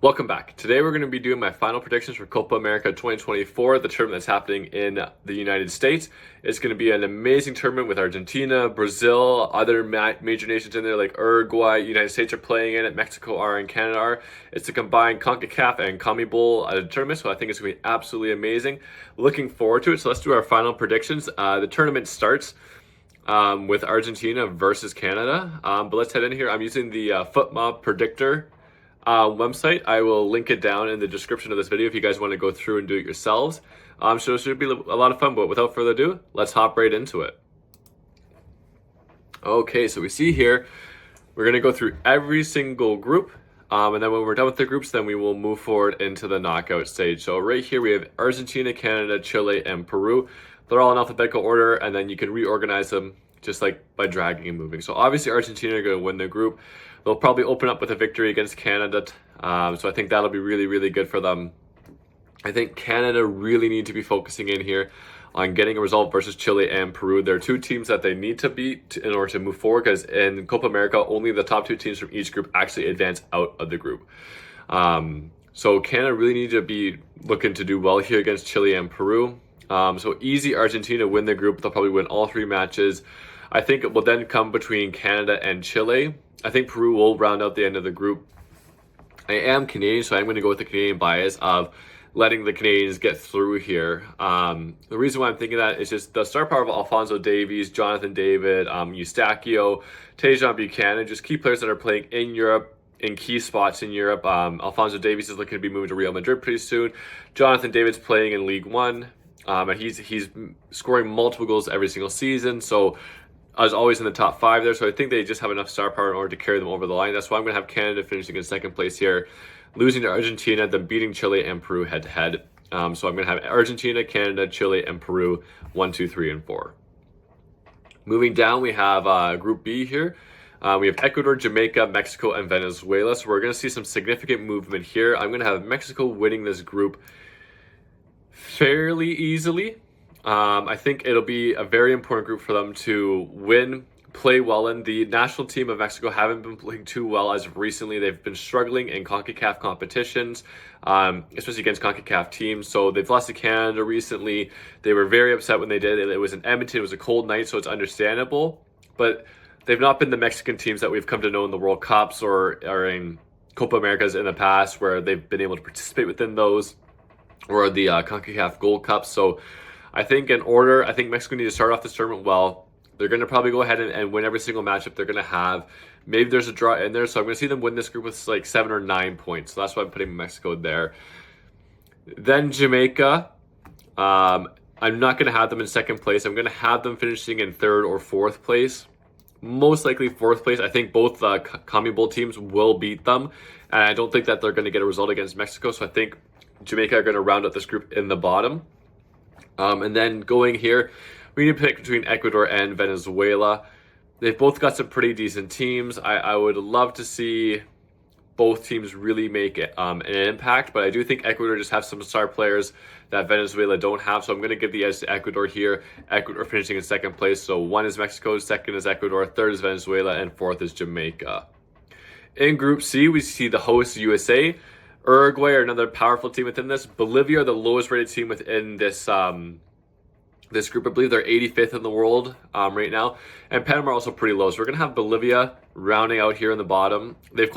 Welcome back. Today we're going to be doing my final predictions for Copa America 2024, the tournament that's happening in the United States. It's going to be an amazing tournament with Argentina, Brazil, other major nations in there like Uruguay, United States are playing in it, Mexico are, and Canada are. It's a combined CONCACAF and CONMEBOL tournament, so I think it's going to be absolutely amazing. Looking forward to it. So let's do our final predictions. The tournament starts with Argentina versus Canada, but let's head in here. I'm using the FootMob Predictor website. I will link it down in the description of this video if you guys want to go through and do it yourselves. So it should be a lot of fun, but without further ado, let's hop right into it. Okay, so we see here, we're going to go through every single group, and then when we're done with the groups, then we will move forward into the knockout stage. So right here we have Argentina, Canada, Chile, and Peru. They're all in alphabetical order, and then you can reorganize them just like by dragging and moving. So obviously Argentina are going to win the group. They'll probably open up with a victory against Canada. So I think that'll be really, really good for them. I think Canada really need to be focusing in here on getting a result versus Chile and Peru. They're two teams that they need to beat in order to move forward, because in Copa America, only the top two teams from each group actually advance out of the group. So Canada really need to be looking to do well here against Chile and Peru. So easy Argentina win the group. They'll probably win all three matches. I think it will then come between Canada and Chile. I think Peru will round out the end of the group. I am Canadian, so I'm going to go with the Canadian bias of letting the Canadians get through here. The reason why I'm thinking that is just the star power of Alphonso Davies, Jonathan David, Eustachio, Tejan Buchanan, just key players that are playing in Europe, in key spots in Europe. Alphonso Davies is looking to be moving to Real Madrid pretty soon. Jonathan David's playing in League One. And he's scoring multiple goals every single season. So I was always in the top five there. So I think they just have enough star power in order to carry them over the line. That's why I'm going to have Canada finishing in second place here, losing to Argentina, then beating Chile and Peru head to head. So I'm going to have Argentina, Canada, Chile, and Peru 1, 2, 3, and 4. Moving down, we have Group B here. We have Ecuador, Jamaica, Mexico, and Venezuela. So we're going to see some significant movement here. I'm going to have Mexico winning this group fairly easily. I think it'll be a very important group for them to win, play well in. The national team of Mexico haven't been playing too well as of recently. They've been struggling in CONCACAF competitions, especially against CONCACAF teams. So they've lost to Canada recently. They were very upset when they did. It was in Edmonton. It was a cold night, so it's understandable. But they've not been the Mexican teams that we've come to know in the World Cups or in Copa Americas in the past, where they've been able to participate within those, or the CONCACAF Gold Cup. So I think in order, I think Mexico need to start off this tournament well. They're going to probably go ahead and win every single matchup they're going to have. Maybe there's a draw in there, so I'm going to see them win this group with like 7 or 9 points. So that's why I'm putting Mexico there. Then Jamaica. I'm not going to have them in second place. I'm going to have them finishing in third or fourth place. Most likely fourth place. I think both CONMEBOL teams will beat them. And I don't think that they're going to get a result against Mexico. So I think Jamaica are going to round out this group in the bottom. And then going here, we need to pick between Ecuador and Venezuela. They've both got some pretty decent teams. I would love to see both teams really make an impact, but I do think Ecuador just have some star players that Venezuela don't have. So I'm going to give the edge to Ecuador here. Ecuador finishing in second place. So 1 is Mexico, 2nd is Ecuador, 3rd is Venezuela, and 4th is Jamaica. In Group C, we see the host USA. Uruguay are another powerful team within this. Bolivia are the lowest rated team within this this group. I believe they're 85th in the world right now. And Panama are also pretty low. So we're going to have Bolivia rounding out here in the bottom. They've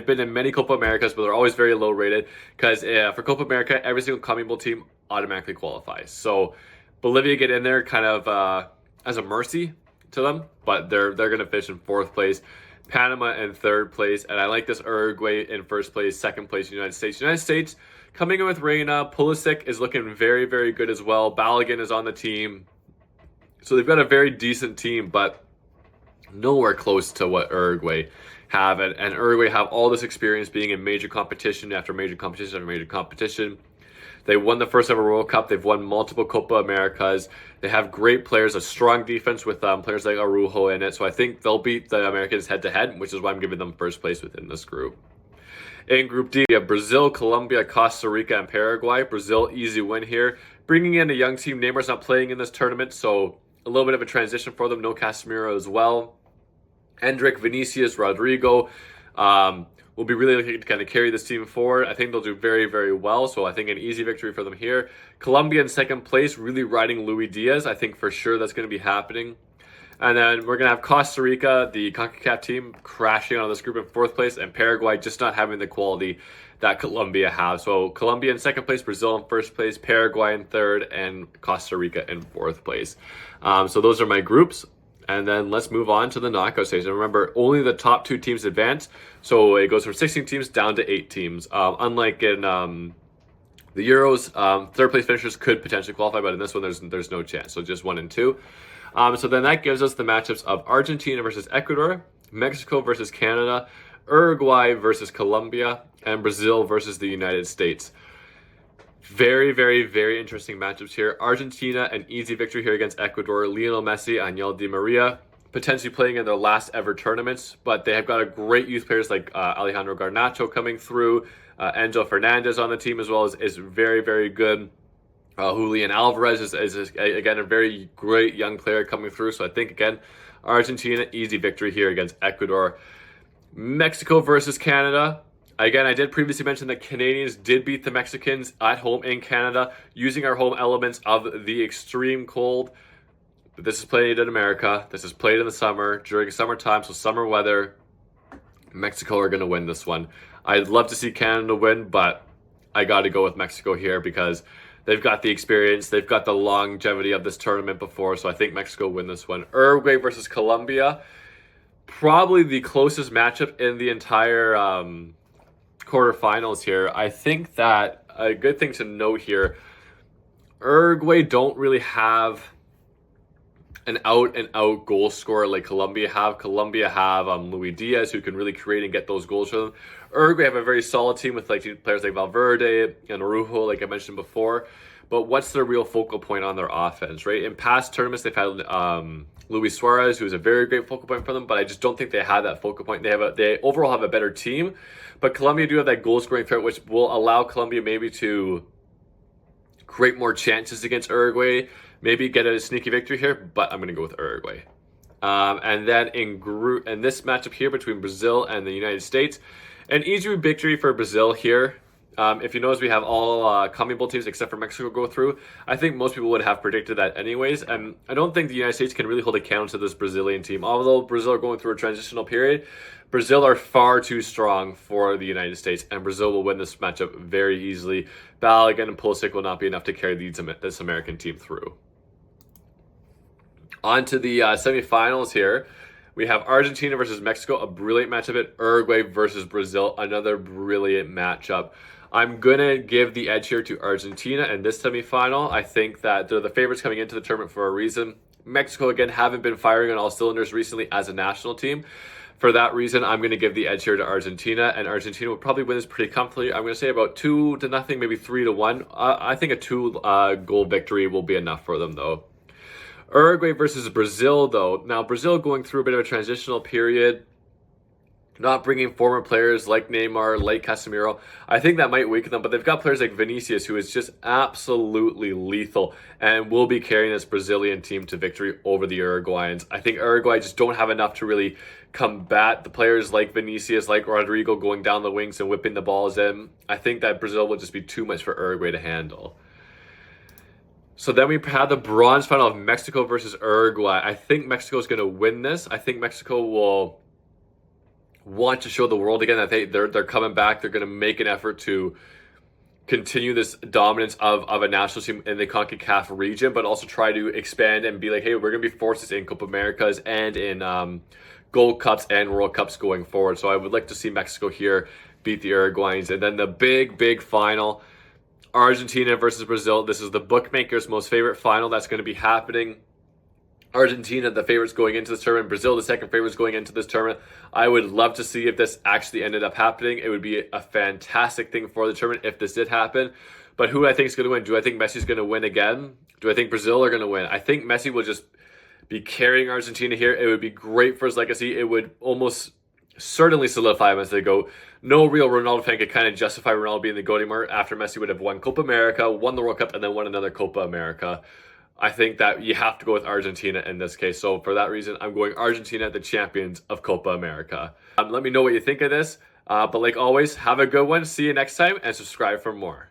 been in many Copa Americas, but they're always very low rated, because for Copa America, every single CONMEBOL team automatically qualifies. So Bolivia get in there kind of as a mercy to them, but they're going to finish in 4th place. Panama in 3rd place, and I like this Uruguay in 1st place, 2nd place United States. United States coming in with Reina. Pulisic is looking very, very good as well. Balogun is on the team. So they've got a very decent team, but nowhere close to what Uruguay have. And Uruguay have all this experience being in major competition after major competition after major competition. They won the first ever World Cup. They've won multiple Copa Americas. They have great players, a strong defense with players like Araujo in it. So I think they'll beat the Americans head-to-head, which is why I'm giving them 1st place within this group. In Group D, we have Brazil, Colombia, Costa Rica, and Paraguay. Brazil, easy win here. Bringing in a young team. Neymar's not playing in this tournament, so a little bit of a transition for them. No Casemiro as well. Endrick, Vinicius, Rodrigo. will be really looking to kind of carry this team forward. I think they'll do very, very well. So I think an easy victory for them here. Colombia in second place, really riding Luis Diaz. I think for sure that's going to be happening. And then we're going to have Costa Rica, the CONCACAF team, crashing on this group in fourth place, and Paraguay just not having the quality that Colombia has. So Colombia in second place, Brazil in first place, Paraguay in third, and Costa Rica in fourth place. So those are my groups. And then let's move on to the knockout stage. And remember, only the top 2 teams advance. So it goes from 16 teams down to 8 teams. Unlike in the Euros, third place finishers could potentially qualify, but in this one, there's no chance. So just 1 and 2. So then that gives us the matchups of Argentina versus Ecuador, Mexico versus Canada, Uruguay versus Colombia, and Brazil versus the United States. Very, very, very interesting matchups here. Argentina, an easy victory here against Ecuador. Lionel Messi, Angel Di Maria, potentially playing in their last ever tournaments, but they have got a great youth players like Alejandro Garnacho coming through. Angel Fernandez on the team as well is very, very good. Julian Alvarez is again, a very great young player coming through. So I think, again, Argentina, easy victory here against Ecuador. Mexico versus Canada. Again, I did previously mention that Canadians did beat the Mexicans at home in Canada using our home elements of the extreme cold. But this is played in America. This is played in the summer, during summertime, so summer weather. Mexico are going to win this one. I'd love to see Canada win, but I got to go with Mexico here because they've got the experience. They've got the longevity of this tournament before, so I think Mexico win this one. Uruguay versus Colombia. Probably the closest matchup in the entire quarterfinals here. I think that a good thing to note here, Uruguay don't really have an out-and-out goal scorer like Colombia have. Colombia have Luis Diaz, who can really create and get those goals for them. Uruguay have a very solid team with players like Valverde and Araujo, like I mentioned before. But what's their real focal point on their offense, right? In past tournaments, they've had Luis Suarez, who's a very great focal point for them, but I just don't think they have that focal point. They overall have a better team, but Colombia do have that goal-scoring threat, which will allow Colombia maybe to create more chances against Uruguay, maybe get a sneaky victory here, but I'm going to go with Uruguay. And then in this matchup here between Brazil and the United States, an easy victory for Brazil here. If you notice, we have all CONMEBOL teams except for Mexico go through. I think most people would have predicted that anyways, and I don't think the United States can really hold a candle to this Brazilian team. Although Brazil are going through a transitional period, Brazil are far too strong for the United States, and Brazil will win this matchup very easily. Balogun and Pulisic will not be enough to carry this American team through. On to the semifinals here. We have Argentina versus Mexico, a brilliant matchup. At Uruguay versus Brazil, another brilliant matchup. I'm going to give the edge here to Argentina in this semifinal. I think that they're the favorites coming into the tournament for a reason. Mexico, again, haven't been firing on all cylinders recently as a national team. For that reason, I'm going to give the edge here to Argentina, and Argentina will probably win this pretty comfortably. I'm going to say about 2-0, maybe 3-1. I think a 2-goal victory will be enough for them, though. Uruguay versus Brazil, though. Now, Brazil going through a bit of a transitional period, not bringing former players like Neymar, like Casemiro. I think that might weaken them, but they've got players like Vinicius, who is just absolutely lethal and will be carrying this Brazilian team to victory over the Uruguayans. I think Uruguay just don't have enough to really combat the players like Vinicius, like Rodrigo going down the wings and whipping the balls in. I think that Brazil will just be too much for Uruguay to handle. So then we had the bronze final of Mexico versus Uruguay. I think Mexico is going to win this. I think Mexico will want to show the world again that they're coming back. They're going to make an effort to continue this dominance of a national team in the CONCACAF region, but also try to expand and be like, hey, we're going to be forces in Copa Americas and in Gold Cups and World Cups going forward. So I would like to see Mexico here beat the Uruguayans. And then the big final, Argentina versus Brazil. This is the bookmakers' most favorite final that's going to be happening. Argentina, the favorites going into this tournament. Brazil, the second favorites going into this tournament. I would love to see if this actually ended up happening. It would be a fantastic thing for the tournament if this did happen. But who I think is going to win? Do I think Messi's going to win again? Do I think Brazil are going to win? I think Messi will just be carrying Argentina here. It would be great for his legacy. It would almost certainly solidify him as they go. No real Ronaldo fan could kind of justify Ronaldo being the GOAT anymore after Messi would have won Copa America, won the World Cup, and then won another Copa America. I think that you have to go with Argentina in this case. So for that reason, I'm going Argentina, the champions of Copa America. Let me know what you think of this. But like always, have a good one. See you next time and subscribe for more.